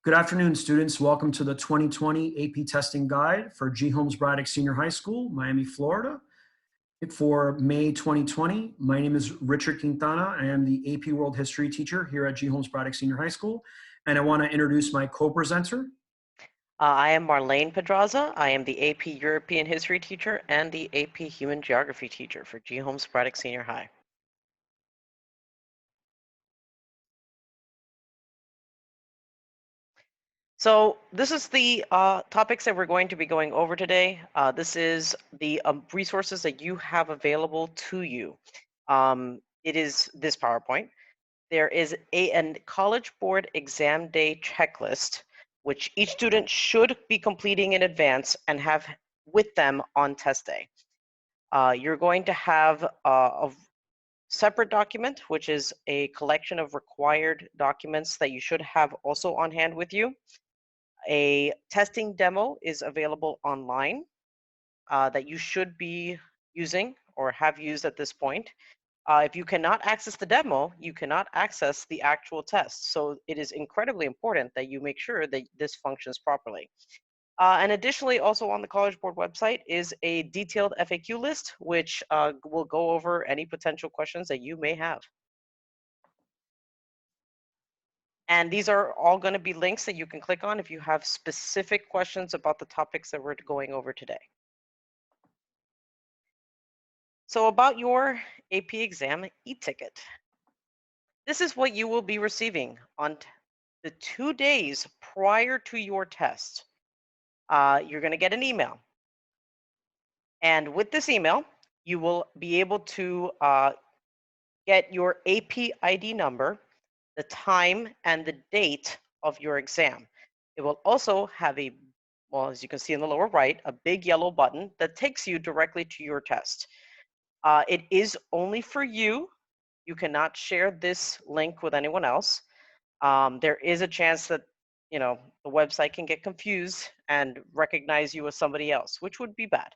Good afternoon, students. Welcome to the 2020 AP Testing Guide for G. Holmes Braddock Senior High School, Miami, Florida. For May 2020, my name is Richard Quintana. I am the AP World History teacher here at G. Holmes Braddock Senior High School, and I want to introduce my co-presenter. I am Marlene Pedraza. I am the AP European History teacher and the AP Human Geography teacher for G. Holmes Braddock Senior High. So this is the topics that we're going to be going over today. This is the resources that you have available to you. It is this PowerPoint. There is a College Board exam day checklist, which each student should be completing in advance and have with them on test day. You're going to have a separate document, which is a collection of required documents that you should have also on hand with you. A testing demo is available online that you should be using or have used at this point. If you cannot access the demo, you cannot access the actual test. So it is incredibly important that you make sure that this functions properly. And additionally, also on the College Board website is a detailed FAQ list, which will go over any potential questions that you may have. And these are all going to be links that you can click on if you have specific questions about the topics that we're going over today. So about your AP exam e-ticket. This is what you will be receiving on the 2 days prior to your test. You're going to get an email. And with this email, you will be able to get your AP ID number, the time, and the date of your exam. It will also have well, as you can see in the lower right, a big yellow button that takes you directly to your test. It is only for you. You cannot share this link with anyone else. There is a chance that the website can get confused and recognize you as somebody else, which would be bad.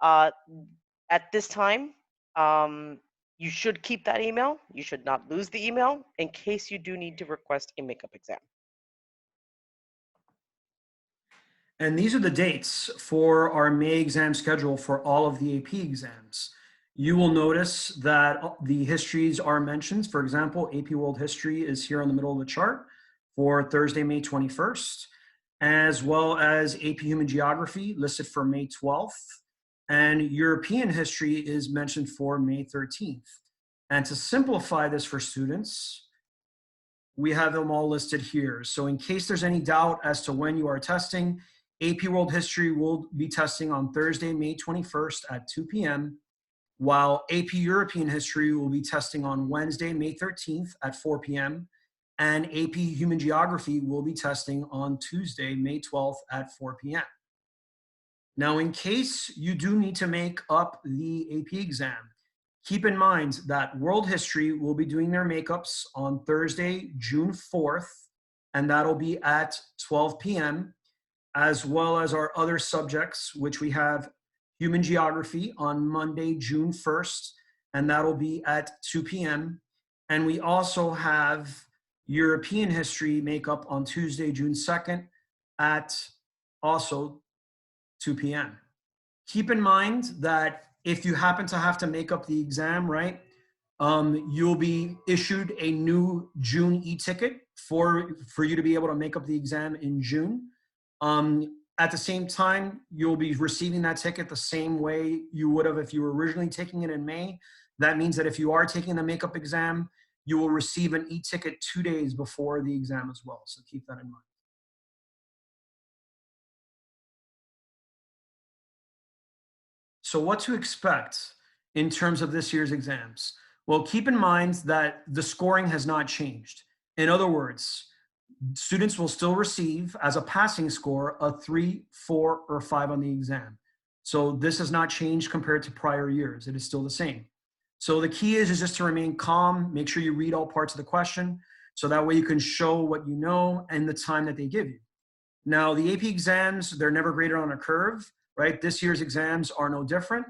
At this time, you should keep that email. You should not lose the email in case you do need to request a makeup exam. And these are the dates for our May exam schedule for all of the AP exams. You will notice that the histories are mentioned. For example, AP World History is here in the middle of the chart for Thursday, May 21st, as well as AP Human Geography listed for May 12th. And European History is mentioned for May 13th. And to simplify this for students, we have them all listed here. So in case there's any doubt as to when you are testing, AP World History will be testing on Thursday, May 21st at 2 p.m., while AP European History will be testing on Wednesday, May 13th at 4 p.m., and AP Human Geography will be testing on Tuesday, May 12th at 4 p.m. Now, in case you do need to make up the AP exam, keep in mind that World History will be doing their makeups on Thursday, June 4th, and that'll be at 12 p.m., as well as our other subjects, which we have Human Geography on Monday, June 1st, and that'll be at 2 p.m. And we also have European History makeup on Tuesday, June 2nd at also 2 p.m. Keep in mind that if you happen to have to make up the exam, right, you'll be issued a new June e-ticket for you to be able to make up the exam in June. At the same time, you'll be receiving that ticket the same way you would have if you were originally taking it in May. That means that if you are taking the makeup exam, you will receive an e-ticket 2 days before the exam as well. So keep that in mind. So what to expect in terms of this year's exams? Well, keep in mind that the scoring has not changed. In other words, students will still receive as a passing score a 3, 4, or 5 on the exam. So this has not changed compared to prior years. It is still the same. So the key is just to remain calm. Make sure you read all parts of the question so that way you can show what you know and the time that they give you. Now, the AP exams, they're never graded on a curve, right? This year's exams are no different.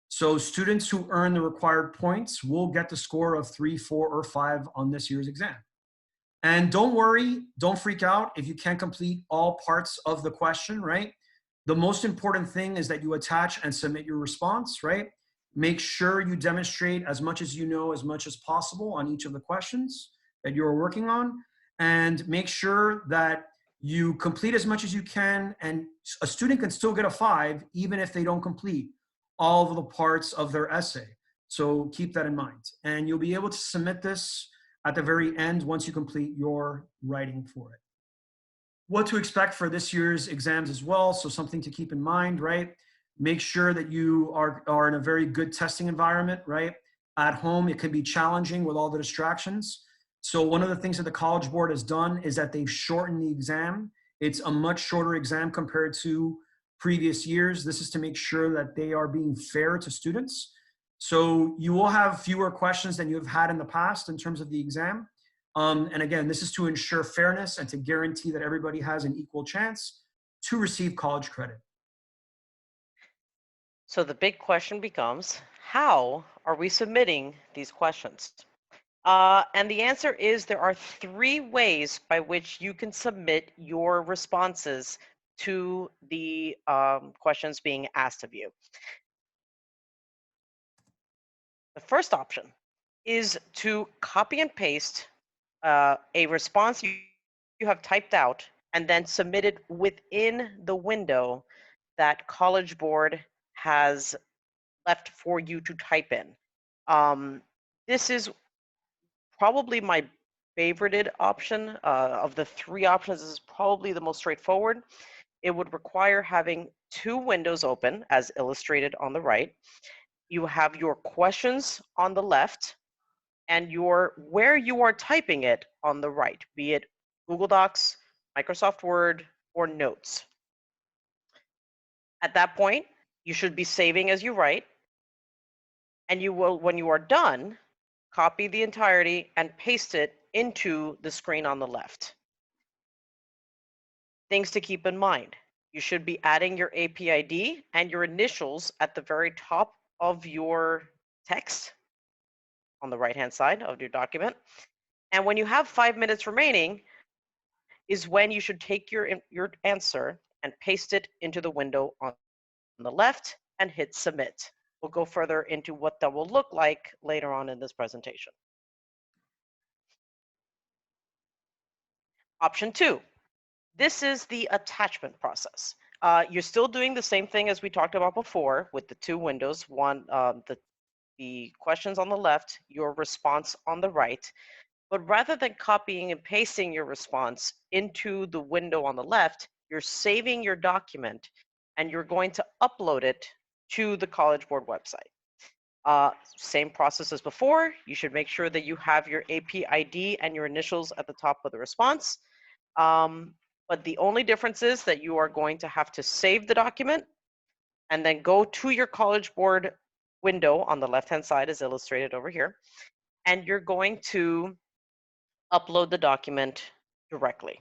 So students who earn the required points will get the score of 3, 4, or 5 on this year's exam. And don't worry, don't freak out if you can't complete all parts of the question, right? The most important thing is that you attach and submit your response, right? Make sure you demonstrate as much as you know, as much as possible on each of the questions that you're working on. And make sure that you complete as much as you can. And a student can still get a 5, even if they don't complete all of the parts of their essay. So keep that in mind. And you'll be able to submit this at the very end once you complete your writing for it. What to expect for this year's exams as well. So something to keep in mind, right? Make sure that you are in a very good testing environment, right? At home, it can be challenging with all the distractions. So one of the things that the College Board has done is that they've shortened the exam. It's a much shorter exam compared to previous years. This is to make sure that they are being fair to students. So you will have fewer questions than you've had in the past in terms of the exam. And again, this is to ensure fairness and to guarantee that everybody has an equal chance to receive college credit. So the big question becomes, how are we submitting these questions? And the answer is there are 3 ways by which you can submit your responses to the questions being asked of you. The first option is to copy and paste a response you have typed out and then submit it within the window that College Board has left for you to type in. This is probably my favorited option. Of the 3 options, this is probably the most straightforward. It would require having 2 windows open as illustrated on the right. You have your questions on the left and your where you are typing it on the right, be it Google Docs, Microsoft Word, or Notes. At that point, you should be saving as you write, and you will, when you are done, copy the entirety and paste it into the screen on the left. Things to keep in mind. You should be adding your AP ID and your initials at the very top of your text on the right-hand side of your document. And when you have 5 minutes remaining is when you should take your answer and paste it into the window on the left and hit submit. We'll go further into what that will look like later on in this presentation. Option 2, this is the attachment process. You're still doing the same thing as we talked about before with the 2 windows, one the questions on the left, your response on the right. But rather than copying and pasting your response into the window on the left, you're saving your document and you're going to upload it to the College Board website. Same process as before. You should make sure that you have your AP ID and your initials at the top of the response. But the only difference is that you are going to have to save the document and then go to your College Board window on the left-hand side as illustrated over here. And you're going to upload the document directly.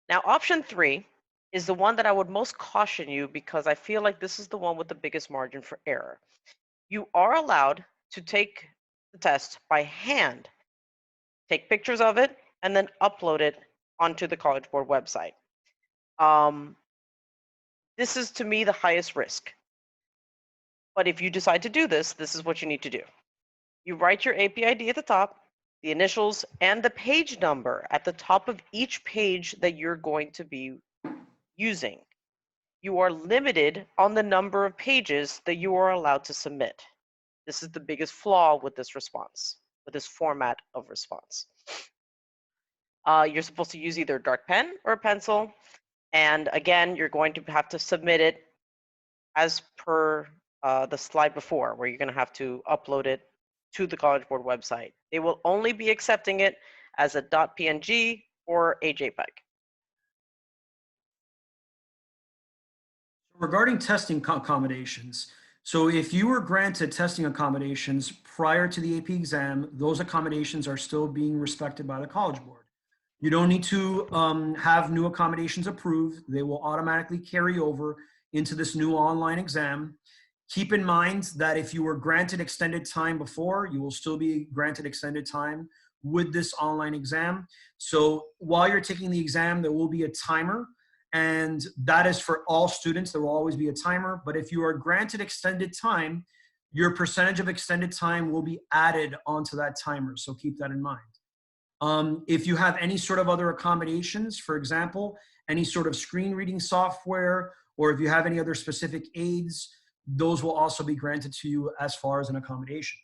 Now, option 3 is the one that I would most caution you because I feel like this is the one with the biggest margin for error. You are allowed to take the test by hand, take pictures of it, and then upload it onto the College Board website. This is, to me, the highest risk. But if you decide to do this, this is what you need to do. You write your AP ID at the top, the initials, and the page number at the top of each page that you're going to be using. You are limited on the number of pages that you are allowed to submit. This is the biggest flaw with this response, with this format of response. You're supposed to use either a dark pen or a pencil. And again, you're going to have to submit it as per the slide before, where you're going to have to upload it to the College Board website. They will only be accepting it as a .png or a JPEG. Regarding testing accommodations, so if you were granted testing accommodations prior to the AP exam, those accommodations are still being respected by the College Board. You don't need to have new accommodations approved. They will automatically carry over into this new online exam. Keep in mind that if you were granted extended time before, you will still be granted extended time with this online exam. So while you're taking the exam, there will be a timer, and that is for all students. There will always be a timer. But if you are granted extended time, your percentage of extended time will be added onto that timer. So keep that in mind. If you have any sort of other accommodations, for example, any sort of screen reading software, or if you have any other specific aids, those will also be granted to you as far as an accommodation.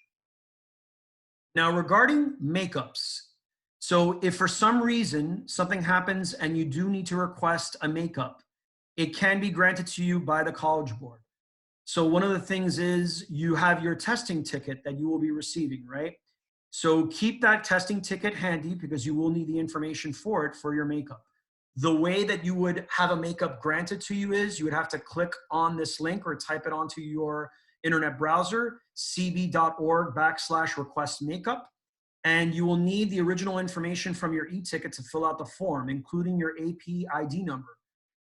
Now, regarding makeups, so if for some reason something happens and you do need to request a makeup, it can be granted to you by the College Board. So one of the things is you have your testing ticket that you will be receiving, right? So keep that testing ticket handy because you will need the information for it for your makeup. The way that you would have a makeup granted to you is you would have to click on this link or type it onto your internet browser, cb.org/request makeup. And you will need the original information from your e-ticket to fill out the form, including your AP ID number.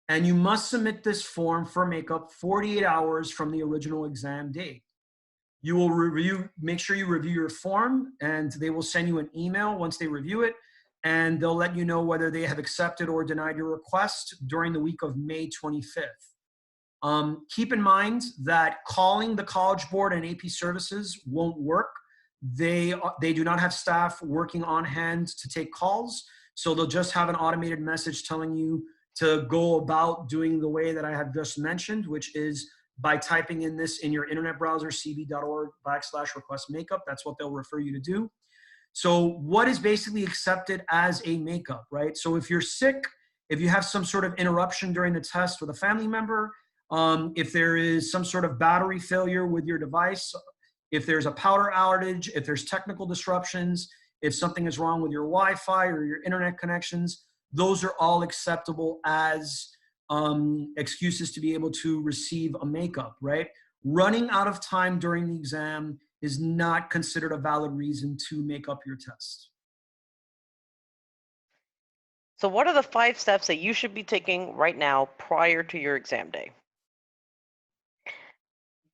And you must submit this form for makeup 48 hours from the original exam date. You will make sure you review your form, and they will send you an email once they review it, and they'll let you know whether they have accepted or denied your request during the week of May 25th. Keep in mind that calling the College Board and AP services won't work. They do not have staff working on hand to take calls, so they'll just have an automated message telling you to go about doing the way that I have just mentioned, which is by typing in this in your internet browser, cb.org/request makeup. That's what they'll refer you to do. So what is basically accepted as a makeup, right? So if you're sick, if you have some sort of interruption during the test with a family member, if there is some sort of battery failure with your device, if there's a power outage, if there's technical disruptions, if something is wrong with your Wi-Fi or your internet connections, those are all acceptable as excuses to be able to receive a makeup, right? Running out of time during the exam is not considered a valid reason to make up your test. So what are the 5 steps that you should be taking right now prior to your exam day?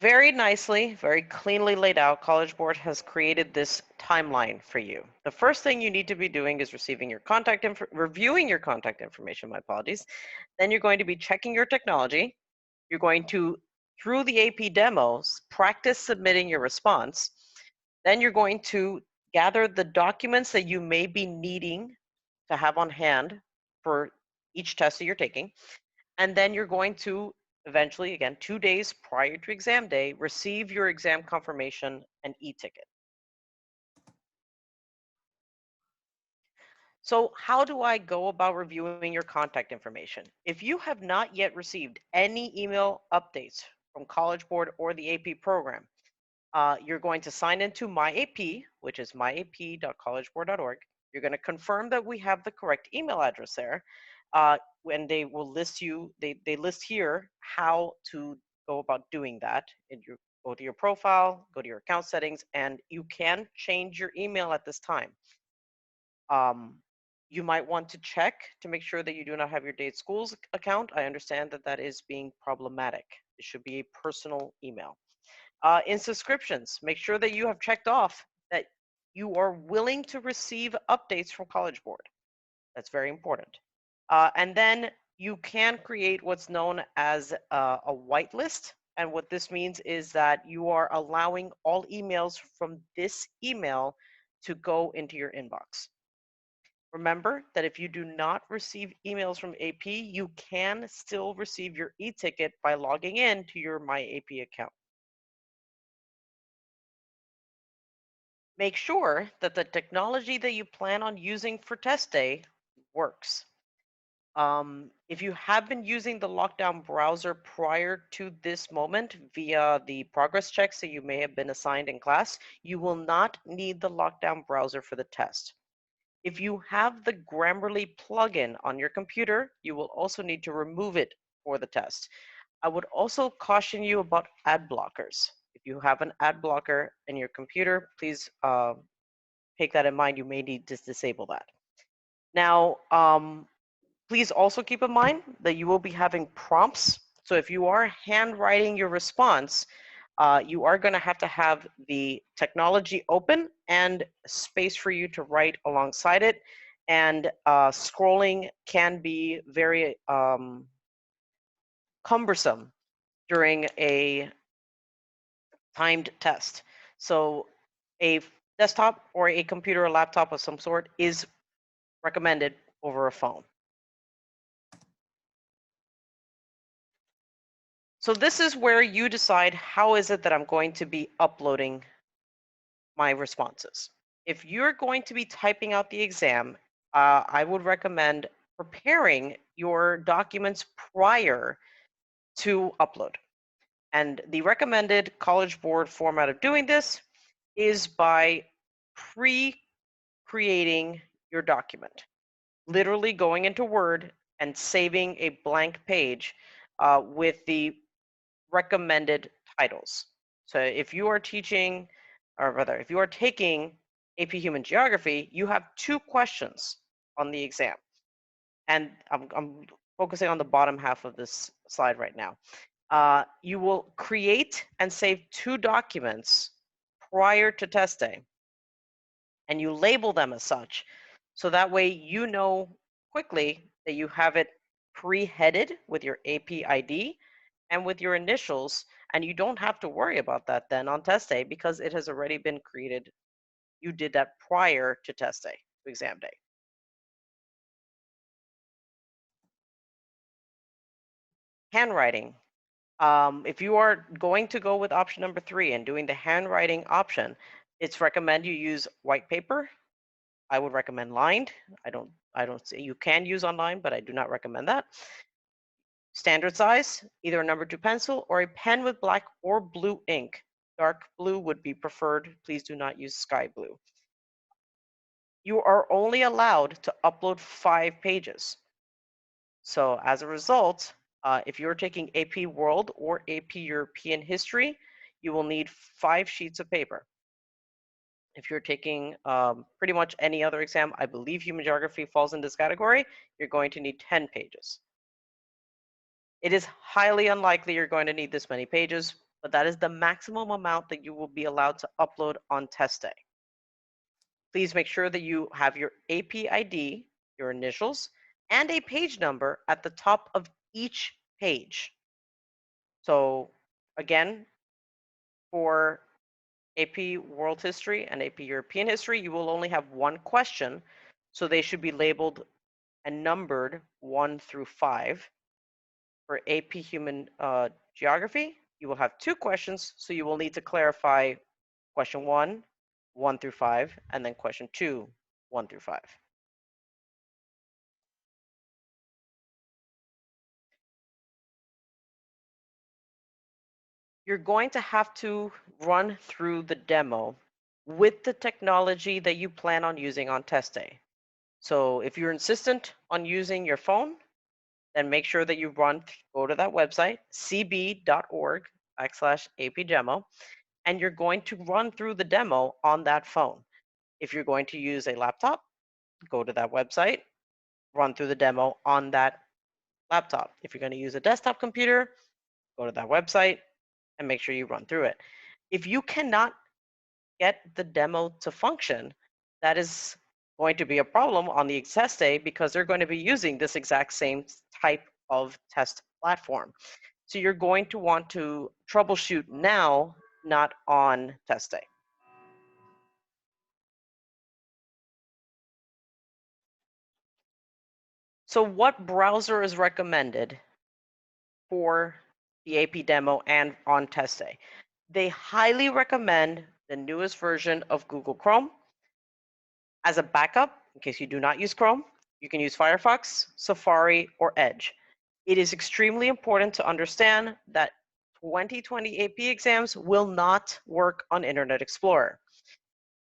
Very nicely, very cleanly laid out, College Board has created this timeline for you. The first thing you need to be doing is reviewing your contact information, my apologies. Then you're going to be checking your technology. You're going to, through the AP demos, practice submitting your response. Then you're going to gather the documents that you may be needing to have on hand for each test that you're taking. And then you're going to eventually, again, 2 days prior to exam day, receive your exam confirmation and e-ticket. So how do I go about reviewing your contact information? If you have not yet received any email updates from College Board or the AP program, you're going to sign into My AP, which is myap.collegeboard.org. You're going to confirm that we have the correct email address there. When they will list you, they list here how to go about doing that. And you go to your profile, go to your account settings, and you can change your email at this time. You might want to check to make sure that you do not have your Date Schools account. I understand that that is being problematic. It should be a personal email. In subscriptions, make sure that you have checked off that you are willing to receive updates from College Board. That's very important. And then you can create what's known as a whitelist. And what this means is that you are allowing all emails from this email to go into your inbox. Remember that if you do not receive emails from AP, you can still receive your e-ticket by logging in to your My AP account. Make sure that the technology that you plan on using for test day works. If you have been using the lockdown browser prior to this moment via the progress checks that you may have been assigned in class, you will not need the lockdown browser for the test. If you have the Grammarly plugin on your computer, you will also need to remove it for the test. I would also caution you about ad blockers. If you have an ad blocker in your computer, please take that in mind. You may need to disable that. Now, please also keep in mind that you will be having prompts. So if you are handwriting your response, you are going to have the technology open and space for you to write alongside it. And scrolling can be very cumbersome during a timed test. So a desktop or a computer or laptop of some sort is recommended over a phone. So this is where you decide how is it that I'm going to be uploading my responses. If you're going to be typing out the exam, I would recommend preparing your documents prior to upload. And the recommended College Board format of doing this is by pre-creating your document, literally going into Word and saving a blank page with the recommended titles. So if you are teaching, or rather, if you are taking AP Human Geography, you have 2 questions on the exam. And I'm focusing on the bottom half of this slide right now. You will create and save 2 documents prior to test day, and you label them as such. So that way you know quickly that you have it pre-headed with your AP ID and with your initials, and you don't have to worry about that then on test day because it has already been created. You did that prior to test day, to exam day. Handwriting. If you are going to go with option number 3 and doing the handwriting option, it's recommend you use white paper. I would recommend lined. I don't say you can use online, but I do not recommend that. Standard size, either a number 2 pencil or a pen with black or blue ink. Dark blue would be preferred. Please do not use sky blue. You are only allowed to upload 5 pages. So as a result, if you're taking AP World or AP European History, you will need 5 sheets of paper. If you're taking pretty much any other exam, I believe Human Geography falls in this category, you're going to need 10 pages. It is highly unlikely you're going to need this many pages, but that is the maximum amount that you will be allowed to upload on test day. Please make sure that you have your AP ID, your initials, and a page number at the top of each page. So again, for AP World History and AP European History, you will only have 1 question, so they should be labeled and numbered 1 through 5. For AP Human Geography, you will have 2 questions, so you will need to clarify question 1, 1 through 5, and then question 2, 1 through 5. You're going to have to run through the demo with the technology that you plan on using on test day. So if you're insistent on using your phone, then make sure that you go to that website, cb.org/apdemo, and you're going to run through the demo on that phone. If you're going to use a laptop, go to that website, run through the demo on that laptop. If you're going to use a desktop computer, go to that website and make sure you run through it. If you cannot get the demo to function, that is going to be a problem on the test day because they're going to be using this exact same type of test platform. So you're going to want to troubleshoot now, not on test day. So what browser is recommended for the AP demo and on test day? They highly recommend the newest version of Google Chrome. As a backup, in case you do not use Chrome, you can use Firefox, Safari, or Edge. It is extremely important to understand that 2020 AP exams will not work on Internet Explorer.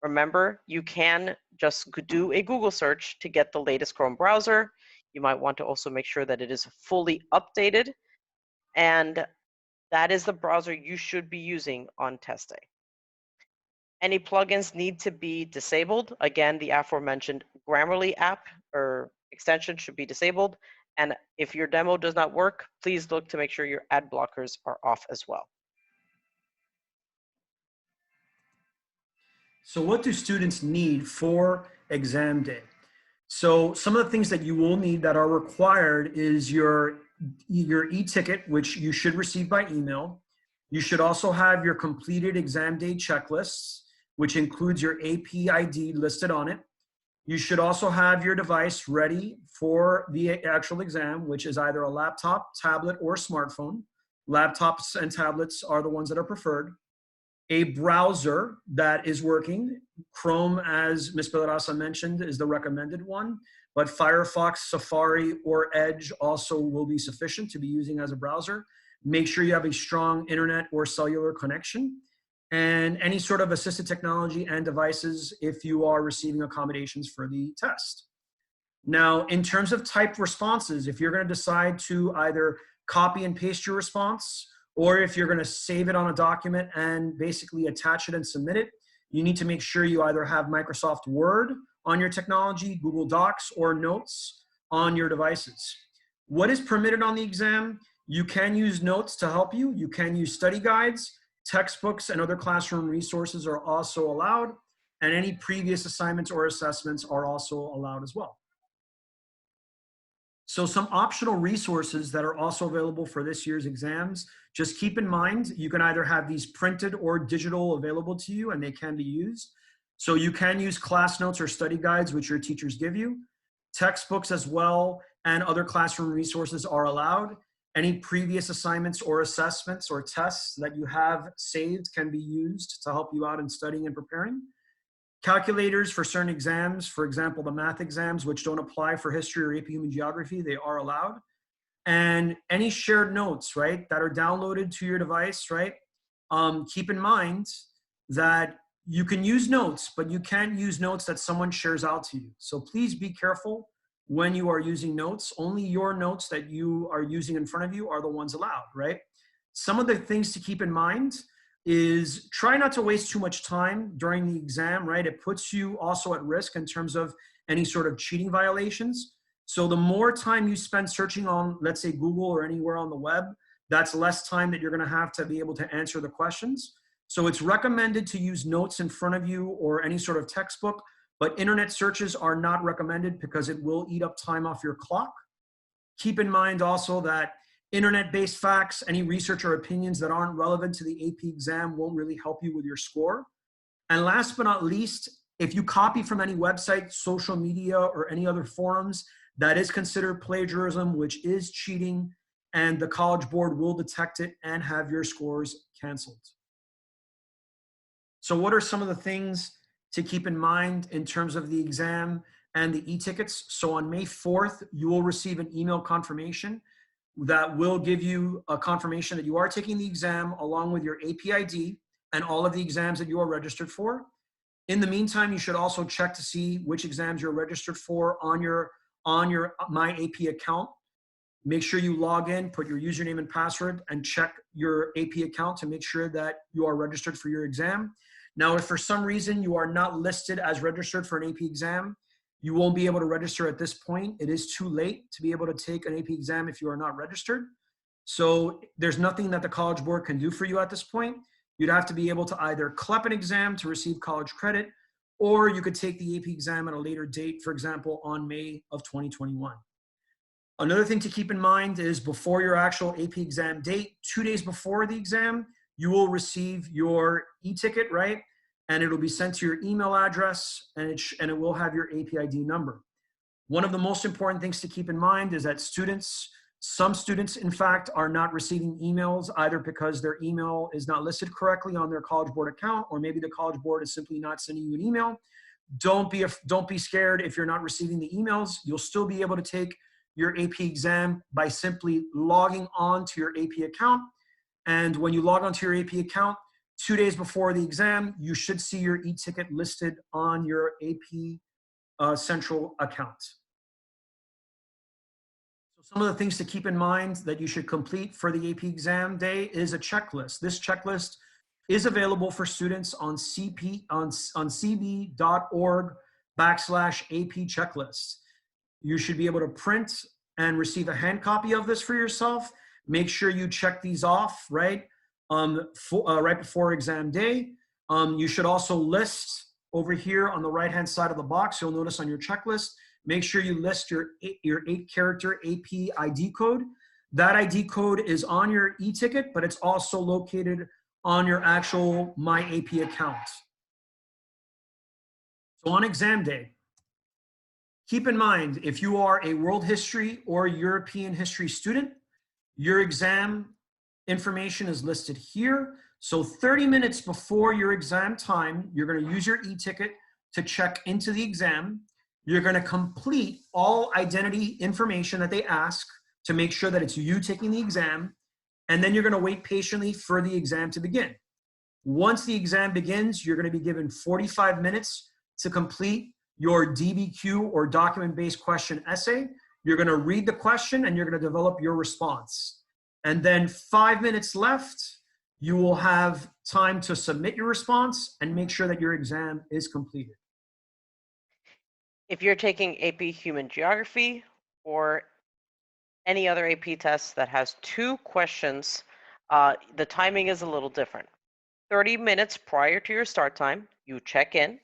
Remember, you can just do a Google search to get the latest Chrome browser. You might want to also make sure that it is fully updated, and that is the browser you should be using on test day. Any plugins need to be disabled. Again, the aforementioned Grammarly app or extension should be disabled. And if your demo does not work, please look to make sure your ad blockers are off as well. So what do students need for exam day? So some of the things that you will need that are required is your e-ticket, which you should receive by email. You should also have your completed exam day checklists, which includes your AP ID listed on it. You should also have your device ready for the actual exam, which is either a laptop, tablet, or smartphone. Laptops and tablets are the ones that are preferred. A browser that is working. Chrome, as Ms. Pedraza mentioned, is the recommended one, but Firefox, Safari, or Edge also will be sufficient to be using as a browser. Make sure you have a strong internet or cellular connection, and any sort of assistive technology and devices if you are receiving accommodations for the test. Now, in terms of typed responses, if you're going to decide to either copy and paste your response, or if you're going to save it on a document and basically attach it and submit it, you need to make sure you either have Microsoft Word on your technology, Google Docs, or Notes on your devices. What is permitted on the exam? You can use notes to help you. You can use study guides. Textbooks and other classroom resources are also allowed, and any previous assignments or assessments are also allowed as well. So some optional resources that are also available for this year's exams, just keep in mind, you can either have these printed or digital available to you and they can be used. So you can use class notes or study guides, which your teachers give you. Textbooks as well and other classroom resources are allowed. Any previous assignments or assessments or tests that you have saved can be used to help you out in studying and preparing. Calculators for certain exams, for example, the math exams, which don't apply for history or AP Human Geography, they are allowed. And any shared notes, right, that are downloaded to your device, right, keep in mind that you can use notes, but you can't use notes that someone shares out to you. So please be careful when you are using notes. Only your notes that you are using in front of you are the ones allowed, right? Some of the things to keep in mind is try not to waste too much time during the exam, right? It puts you also at risk in terms of any sort of cheating violations. So the more time you spend searching on, let's say, Google or anywhere on the web, that's less time that you're going to have to be able to answer the questions. So it's recommended to use notes in front of you or any sort of textbook, but internet searches are not recommended because it will eat up time off your clock. Keep in mind also that internet-based facts, any research or opinions that aren't relevant to the AP exam won't really help you with your score. And last but not least, if you copy from any website, social media, or any other forums, that is considered plagiarism, which is cheating, and the College Board will detect it and have your scores canceled. So what are some of the things to keep in mind in terms of the exam and the e-tickets? So on May 4th, you will receive an email confirmation that will give you a confirmation that you are taking the exam along with your AP ID and all of the exams that you are registered for. In the meantime, you should also check to see which exams you're registered for on your My AP account. Make sure you log in, put your username and password, and check your AP account to make sure that you are registered for your exam. Now, if for some reason you are not listed as registered for an AP exam, you won't be able to register at this point. It is too late to be able to take an AP exam if you are not registered. So there's nothing that the College Board can do for you at this point. You'd have to be able to either CLEP an exam to receive college credit, or you could take the AP exam at a later date, for example, on May of 2021. Another thing to keep in mind is before your actual AP exam date, 2 days before the exam, you will receive your e-ticket, right? And it'll be sent to your email address, and it will have your AP ID number. One of the most important things to keep in mind is that some students, in fact, are not receiving emails either because their email is not listed correctly on their College Board account, or maybe the College Board is simply not sending you an email. Don't be scared if you're not receiving the emails. You'll still be able to take your AP exam by simply logging on to your AP account. And when you log onto your AP account, 2 days before the exam, you should see your e-ticket listed on your AP Central account. So some of the things to keep in mind that you should complete for the AP exam day is a checklist. This checklist is available for students on cb.org/AP checklist. You should be able to print and receive a hand copy of this for yourself. Make sure you check these off, right? Right before exam day. You should also list over here on the right-hand side of the box, you'll notice on your checklist, make sure you list your 8-character AP ID code. That ID code is on your e-ticket, but it's also located on your actual My AP account. So on exam day, keep in mind, if you are a world history or European history student, your exam information is listed here. So 30 minutes before your exam time, you're going to use your e-ticket to check into the exam. You're going to complete all identity information that they ask to make sure that it's you taking the exam. And then you're going to wait patiently for the exam to begin. Once the exam begins, you're going to be given 45 minutes to complete your DBQ or document-based question essay. You're going to read the question and you're going to develop your response. And then 5 minutes left, you will have time to submit your response and make sure that your exam is completed. If you're taking AP Human Geography or any other AP test that has 2 questions, the timing is a little different. 30 minutes prior to your start time, you check in.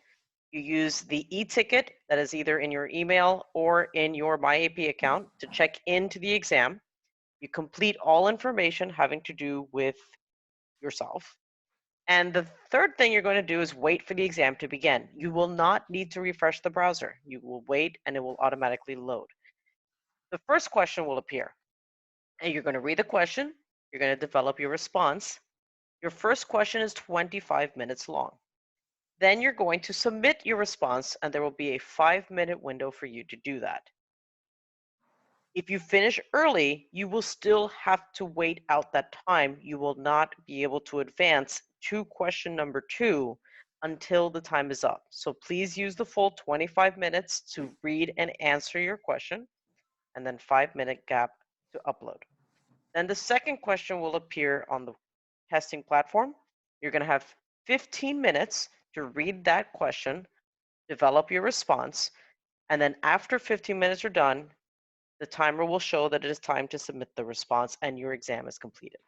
You use the e-ticket that is either in your email or in your MyAP account to check into the exam. You complete all information having to do with yourself. And the third thing you're going to do is wait for the exam to begin. You will not need to refresh the browser. You will wait and it will automatically load. The first question will appear, and you're going to read the question. You're going to develop your response. Your first question is 25 minutes long. Then you're going to submit your response, and there will be a 5-minute window for you to do that. If you finish early, you will still have to wait out that time. You will not be able to advance to question number 2 until the time is up. So please use the full 25 minutes to read and answer your question, and then 5-minute gap to upload. Then the second question will appear on the testing platform. You're going to have 15 minutes to read that question, develop your response, and then after 15 minutes are done, the timer will show that it is time to submit the response and your exam is completed.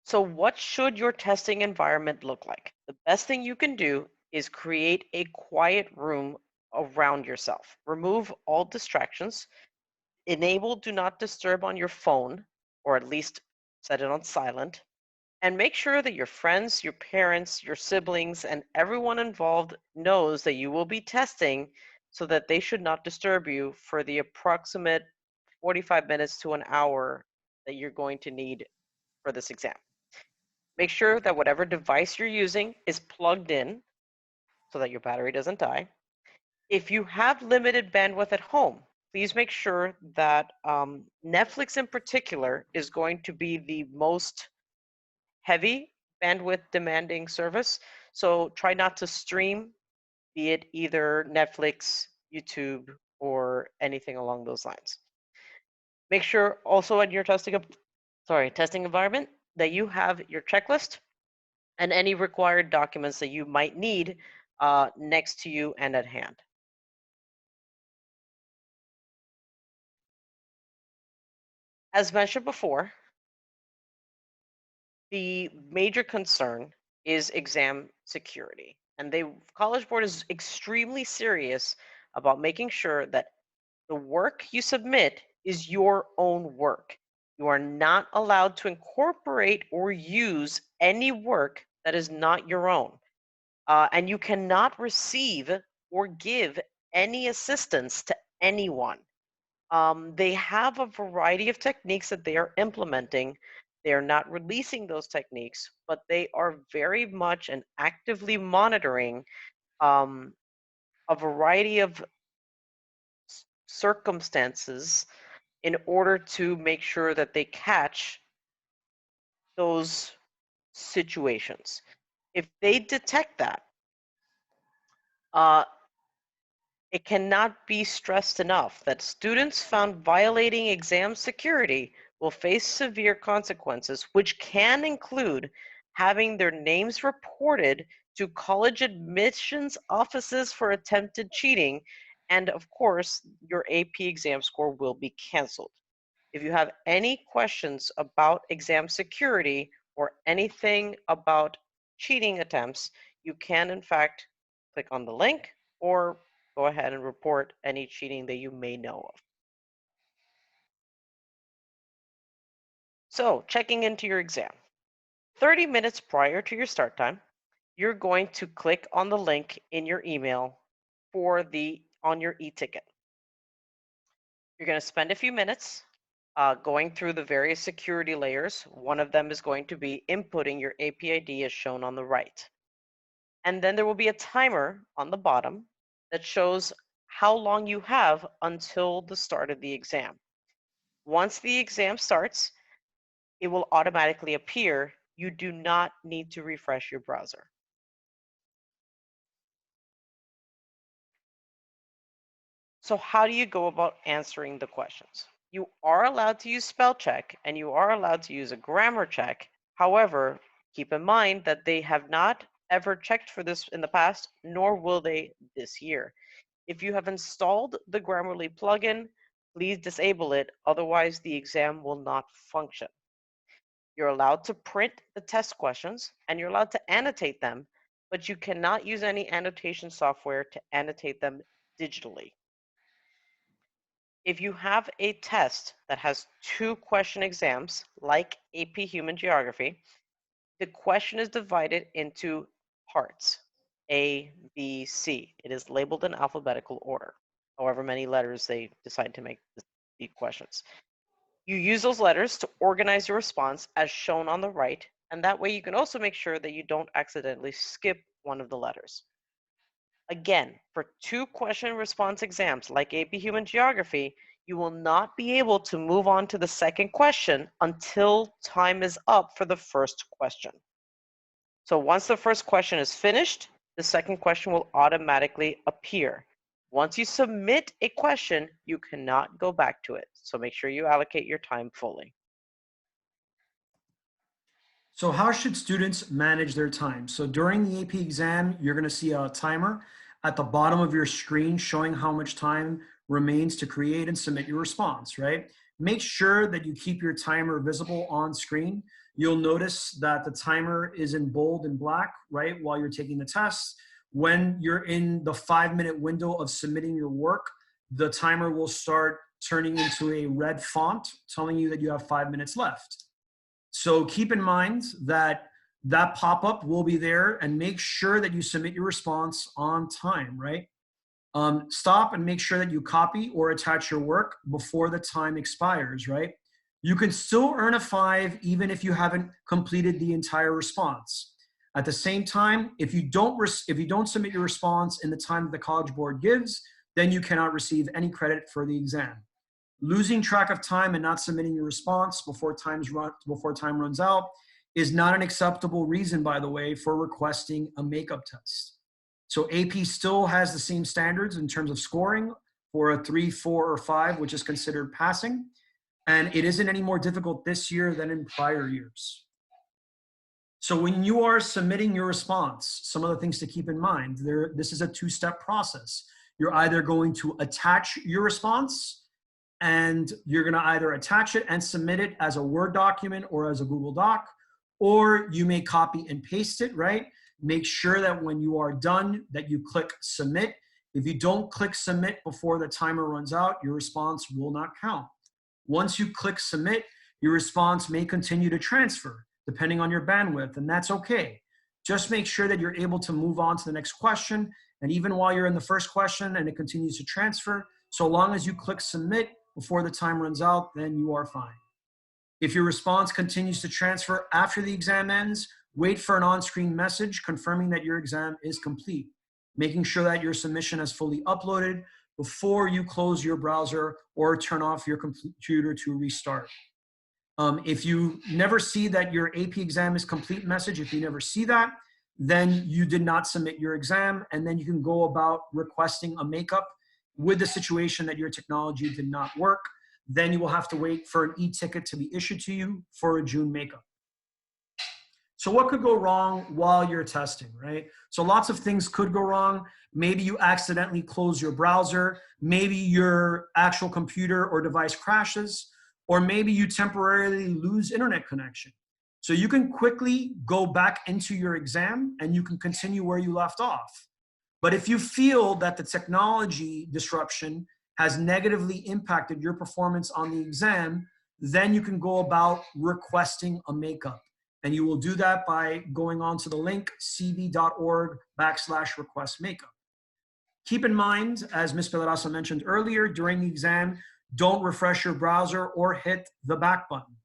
So what should your testing environment look like? The best thing you can do is create a quiet room around yourself. Remove all distractions. Enable do not disturb on your phone, or at least set it on silent. And make sure that your friends, your parents, your siblings, and everyone involved knows that you will be testing so that they should not disturb you for the approximate 45 minutes to an hour that you're going to need for this exam. Make sure that whatever device you're using is plugged in so that your battery doesn't die. If you have limited bandwidth at home, please make sure that Netflix in particular is going to be the most heavy bandwidth demanding service. So try not to stream, be it either Netflix, YouTube, or anything along those lines. Make sure also in your testing environment that you have your checklist and any required documents that you might need next to you and at hand. As mentioned before, the major concern is exam security. And the College Board is extremely serious about making sure that the work you submit is your own work. You are not allowed to incorporate or use any work that is not your own. And you cannot receive or give any assistance to anyone. They have a variety of techniques that they are implementing. They are not releasing those techniques, but they are very much and actively monitoring a variety of circumstances in order to make sure that they catch those situations. If they detect that, uh, it cannot be stressed enough that students found violating exam security will face severe consequences, which can include having their names reported to college admissions offices for attempted cheating, and of course, your AP exam score will be canceled. If you have any questions about exam security or anything about cheating attempts, you can in fact click on the link or go ahead and report any cheating that you may know of. So, checking into your exam. 30 minutes prior to your start time, you're going to click on the link in your email on your e-ticket. You're going to spend a few minutes going through the various security layers. One of them is going to be inputting your AP ID as shown on the right. And then there will be a timer on the bottom that shows how long you have until the start of the exam. Once the exam starts, it will automatically appear. You do not need to refresh your browser. So how do you go about answering the questions? You are allowed to use spell check and you are allowed to use a grammar check. However, keep in mind that they have not ever checked for this in the past, nor will they this year. If you have installed the Grammarly plugin, please disable it, otherwise the exam will not function. You're allowed to print the test questions and you're allowed to annotate them, but you cannot use any annotation software to annotate them digitally. If you have a test that has 2-question exams, like AP Human Geography, the question is divided into parts, A, B, C. It is labeled in alphabetical order, however many letters they decide to make the questions. You use those letters to organize your response as shown on the right, and that way you can also make sure that you don't accidentally skip one of the letters. Again, for 2-question response exams like AP Human Geography, you will not be able to move on to the second question until time is up for the first question. So once the first question is finished, the second question will automatically appear. Once you submit a question, you cannot go back to it. So make sure you allocate your time fully. So how should students manage their time? So during the AP exam, you're going to see a timer at the bottom of your screen showing how much time remains to create and submit your response, right? Make sure that you keep your timer visible on screen. You'll notice that the timer is in bold and black, right, while you're taking the test. When you're in the 5-minute window of submitting your work, the timer will start turning into a red font telling you that you have 5 minutes left. So keep in mind that that pop-up will be there, and make sure that you submit your response on time, right? Stop and make sure that you copy or attach your work before the time expires, right? You can still earn a 5 even if you haven't completed the entire response. At the same time, if you don't submit your response in the time that the College Board gives, then you cannot receive any credit for the exam. Losing track of time and not submitting your response before time runs out is not an acceptable reason, by the way, for requesting a makeup test. So AP still has the same standards in terms of scoring for a 3, 4, or 5, which is considered passing. And it isn't any more difficult this year than in prior years. So when you are submitting your response, some of the things to keep in mind, this is a 2-step process. You're either going to attach your response, and you're going to either attach it and submit it as a Word document or as a Google Doc, or you may copy and paste it, right? Make sure that when you are done that you click submit. If you don't click submit before the timer runs out, your response will not count. Once you click submit, your response may continue to transfer depending on your bandwidth, and that's okay. Just make sure that you're able to move on to the next question, and even while you're in the first question and it continues to transfer, so long as you click submit before the time runs out, then you are fine. If your response continues to transfer after the exam ends, wait for an on-screen message confirming that your exam is complete, making sure that your submission is fully uploaded before you close your browser or turn off your computer to restart. If you never see that your AP exam is complete message, if you never see that, then you did not submit your exam, and then you can go about requesting a makeup with the situation that your technology did not work. Then you will have to wait for an e-ticket to be issued to you for a June makeup. So what could go wrong while you're testing, right? So lots of things could go wrong. Maybe you accidentally close your browser. Maybe your actual computer or device crashes, or maybe you temporarily lose internet connection. So you can quickly go back into your exam and you can continue where you left off. But if you feel that the technology disruption has negatively impacted your performance on the exam, then you can go about requesting a makeup. And you will do that by going on to the link cb.org/request makeup. Keep in mind, as Ms. Pedraza mentioned earlier, during the exam, don't refresh your browser or hit the back button.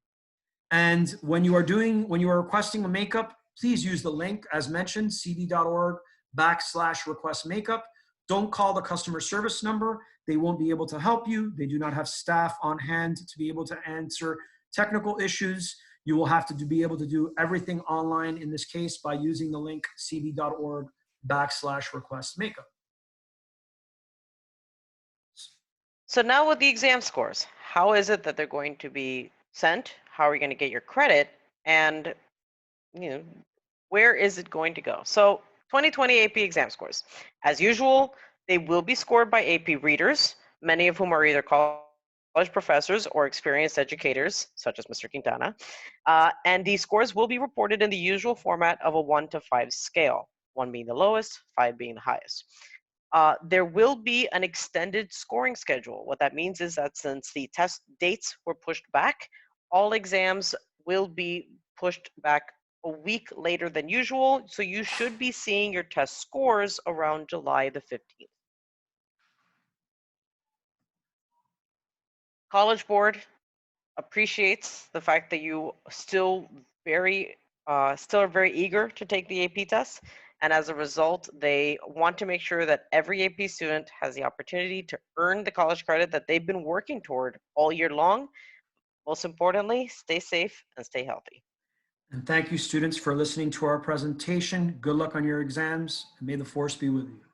And when you are requesting a makeup, please use the link as mentioned, cb.org/request makeup. Don't call the customer service number. They won't be able to help you. They do not have staff on hand to be able to answer technical issues. You will have to be able to do everything online in this case by using the link cb.org/request makeup. So now with the exam scores, how is it that they're going to be sent? How are you going to get your credit? And you know, where is it going to go? So 2020 AP exam scores. As usual, they will be scored by AP readers, many of whom are either college professors or experienced educators, such as Mr. Quintana. And these scores will be reported in the usual format of a 1 to 5 scale, 1 being the lowest, 5 being the highest. There will be an extended scoring schedule. What that means is that since the test dates were pushed back, all exams will be pushed back a week later than usual. So you should be seeing your test scores around July the 15th. College Board appreciates the fact that you still are very eager to take the AP test. And as a result, they want to make sure that every AP student has the opportunity to earn the college credit that they've been working toward all year long. Most importantly, stay safe and stay healthy. And thank you, students, for listening to our presentation. Good luck on your exams, and may the force be with you.